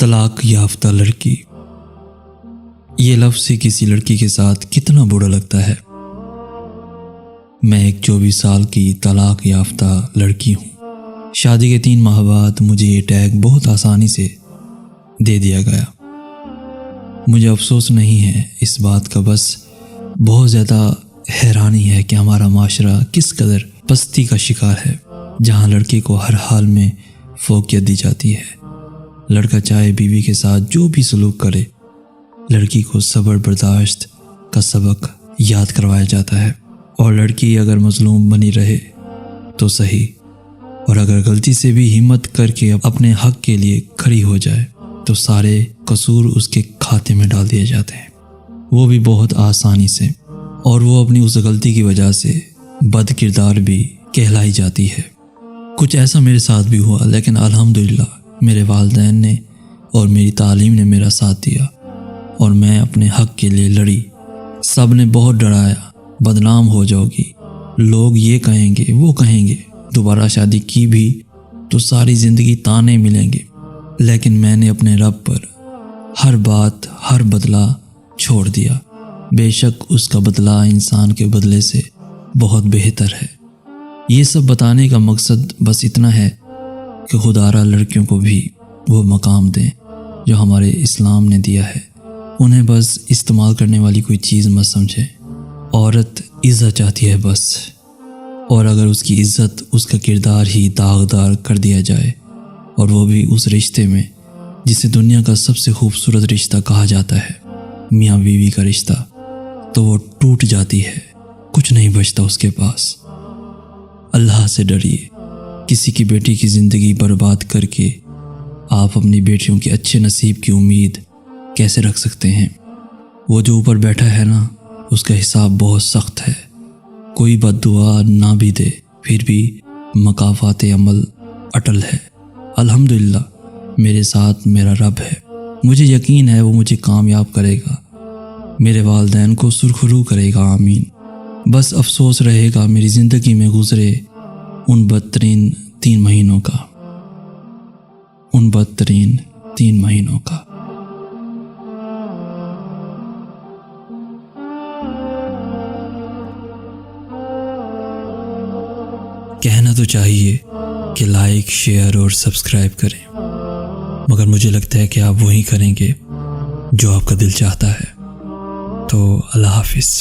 طلاق یافتہ لڑکی، یہ لفظ ہی کسی لڑکی کے ساتھ کتنا برا لگتا ہے۔ میں ایک 24 سال کی طلاق یافتہ لڑکی ہوں۔ شادی کے 3 ماہ بعد مجھے یہ ٹیگ بہت آسانی سے دے دیا گیا۔ مجھے افسوس نہیں ہے اس بات کا، بس بہت زیادہ حیرانی ہے کہ ہمارا معاشرہ کس قدر پستی کا شکار ہے، جہاں لڑکی کو ہر حال میں فوقیت دی جاتی ہے۔ لڑکا چاہے بیوی کے ساتھ جو بھی سلوک کرے، لڑکی کو صبر برداشت کا سبق یاد کروایا جاتا ہے، اور لڑکی اگر مظلوم بنی رہے تو صحیح، اور اگر غلطی سے بھی ہمت کر کے اپنے حق کے لیے کھڑی ہو جائے تو سارے قصور اس کے کھاتے میں ڈال دیے جاتے ہیں، وہ بھی بہت آسانی سے، اور وہ اپنی اس غلطی کی وجہ سے بد کردار بھی کہلائی جاتی ہے۔ کچھ ایسا میرے ساتھ بھی ہوا، لیکن الحمدللہ میرے والدین نے اور میری تعلیم نے میرا ساتھ دیا، اور میں اپنے حق کے لیے لڑی۔ سب نے بہت ڈرایا، بدنام ہو جاؤ گی، لوگ یہ کہیں گے وہ کہیں گے، دوبارہ شادی کی بھی تو ساری زندگی تانے ملیں گے، لیکن میں نے اپنے رب پر ہر بات ہر بدلہ چھوڑ دیا۔ بے شک اس کا بدلہ انسان کے بدلے سے بہت بہتر ہے۔ یہ سب بتانے کا مقصد بس اتنا ہے کہ خدارا لڑکیوں کو بھی وہ مقام دیں جو ہمارے اسلام نے دیا ہے، انہیں بس استعمال کرنے والی کوئی چیز مت سمجھے۔ عورت عزت چاہتی ہے بس، اور اگر اس کی عزت اس کا کردار ہی داغدار کر دیا جائے، اور وہ بھی اس رشتے میں جسے دنیا کا سب سے خوبصورت رشتہ کہا جاتا ہے، میاں بیوی کا رشتہ، تو وہ ٹوٹ جاتی ہے، کچھ نہیں بچتا اس کے پاس۔ اللہ سے ڈریے، کسی کی بیٹی کی زندگی برباد کر کے آپ اپنی بیٹیوں کے اچھے نصیب کی امید کیسے رکھ سکتے ہیں؟ وہ جو اوپر بیٹھا ہے نا، اس کا حساب بہت سخت ہے۔ کوئی بد دعا نہ بھی دے، پھر بھی مکافات عمل اٹل ہے۔ الحمدللہ میرے ساتھ میرا رب ہے، مجھے یقین ہے وہ مجھے کامیاب کرے گا، میرے والدین کو سرخرو کرے گا، آمین۔ بس افسوس رہے گا میری زندگی میں گزرے ان بدترین 3 مہینوں کا، ان بدترین 3 مہینوں کا۔ کہنا تو چاہیے کہ لائک، شیئر اور سبسکرائب کریں، مگر مجھے لگتا ہے کہ آپ وہی کریں گے جو آپ کا دل چاہتا ہے۔ تو اللہ حافظ۔